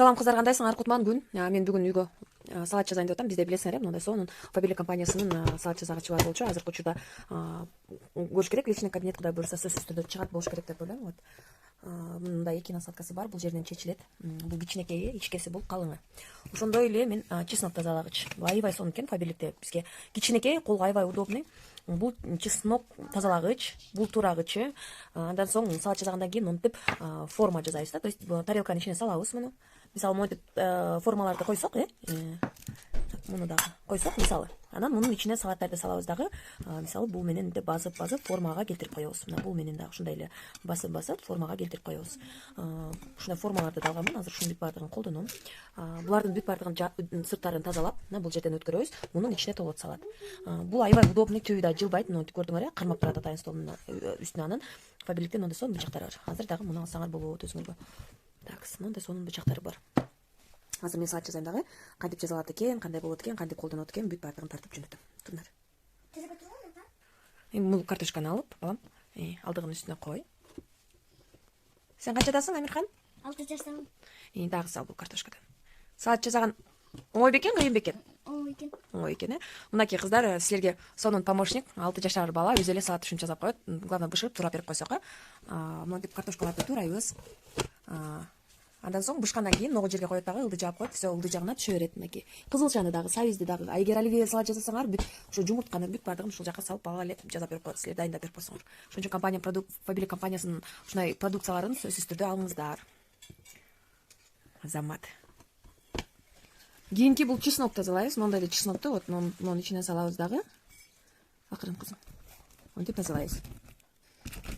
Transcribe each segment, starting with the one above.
Салам кыздар, кандайсыңар? Кутман күн. Мен бүгүн үйгө салат жасайын деп атам. Бизде билесиңер, мындай сонун Фаберлик компаниясынын салат жасагычы бар болчу. Азыркы учурда көрүш керек, личный кабинет кудай буюрса сөзсүз түрдө чыгат болуш керек деп ойлойм. Вот мындай 2 насадкасы бар, бул жерден чечилет. Бул кичинекейи, ичкеси бул калыңы. Ошондой эле мен чеснок тазалагыч. Аябай сонун экен Фаберликте. Бизге кичинекей, колго аябай удобный. Бул чеснок тазалагыч, бул турагычы. Андан соң салат жасагандан кийин монтип форма жасайбыз да. То есть тарелканын ичине салабыз муну. Мисалы монтип формаларды койсок, муну дагы койсок мисалы. Анан мунун ичине салаттарды салабыз дагы. Мисалы бул менен де басып формага келтирип коебуз. Мына бул менен дагы ушундай эле басып формага келтирип коебуз. Ушундай формаларды да алганмын. Азыр ушунун бүт баардыгын колдоном. Булардын бүт баардыгын сырттарын тазалап, мына бул жерден өткөрөбүз. Мунун ичине толот салат. Бул аябай удобный, түбү да жылбайт. Мына көрдүңөр, кармап турат атайын столдун үстүнө. Анан Фаберликтен мындай сонун бычактары бар. Азыр дагы муну алсаңар болот өзүңөргө. Так, мындай сонун бычактары бар. Азыр мен салат жасайм дагы. Кантип жасалат экен, кандай болот экен, кантип колдонот экен, бүт баардыгын тартып жөнөтөм. Туңдар. Бул картошканы алып, балам, алдыгынын үстүнө кой. Сен канчадасың, Амирхан? 6 жаштамын. Дагы сал бул картошкадан. Салат жасаган оңой бекен, кыйын бекен? Оңой экен. Оңой экен, Мынакей кыздар, силерге сонун помощник, 6 жашар бала өзү эле салат ушунча жасап коет. Главное, бышырып тура берип койсок, мынтип картошкаларды турайбыз. Андан соң бышкандан кийин могу жерге коет дагы, ылды жаап коет, все ылды жагына түшө берет. Мынакей кызылчаны дагы, сабизди дагы. Эгер оливье салат жасасаңар, бүт ушу жумуртканы бүт баардыгын ушул жакка салып бала эле жасап берип коет. Силер дайындап берип койсоңор. Ошон үчүн компания Фаберлик компаниясынын ушундай продукцияларын сөзсүз түрдө алыңыздар. Азамат. Кийинки бул чеснок тазалайбыз. Моундай эле чеснокты вот мунун ичине салабыз дагы. Акырын кызым. Монтип тазалайбыз.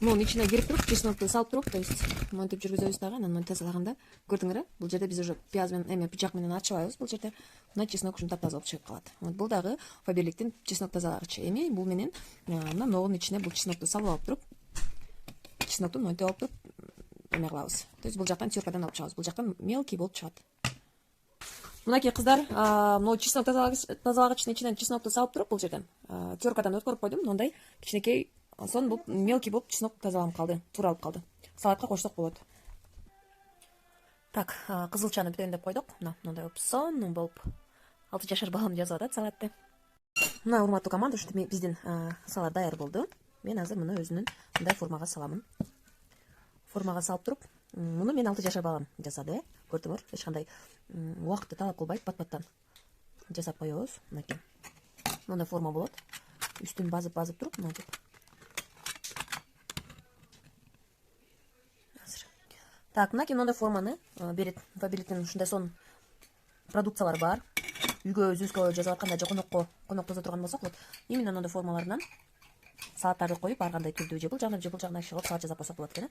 Мунун ичине кирип туруп, чеснокты салып туруп, то есть монтип жүргүзөбүз дагы. Анан монтип тазалаганда көрдүңөр, бул жерде биз уже пияз менен, бычак менен ачыбайбыз. Бул жерде мына чеснок ушунтип таза болуп чыгып калат. Вот бул дагы Фаберликтин чеснок тазалагычы. Бул менен мына ногунун ичине бул чеснокты салып алып туруп, чеснокту монтип алып туруп кылабыз. То есть бул жактан теркадан алып чыгабыз. Бул жактан мелкий болуп чыгат. Мынакей кыздар, могу чеснок тазалагычтын ичинен чеснокты салып туруп, бул жерден теркадан өткөрүп койдум. Мындай кичинекей сон бул мелкий болуп чеснок тазаланып калды, тууралып калды. Салатка кошсок болот. Так, кызылчаны бүтөйүн деп койдук. Мындай болуп сонун болуп 6 жашар балам жасап атат салатты. Мына урматтуу команда, ушинтип биздин салат даяр болду. Мен азыр муну өзүнүн мындай формага саламын. Формага салып туруп, муну мен 6 жашар балам жасады, көрдүңөр. Эч кандай убакытты талап кылбайт, бат-баттан жасап коебуз. Мынакей. Мындай форма болот. Үстүн басып туруп, мынтип. Так, мынакей мындай форманы берет. Фаберликтин ушундай сонун продукциялар бар. Үйгө өзүбүзгө жасап атканда же конок тозо турган болсок, вот именно мындай формалардан салаттарды коюп, ар кандай түрдүү же бул жагына салат жасап койсок болот экен.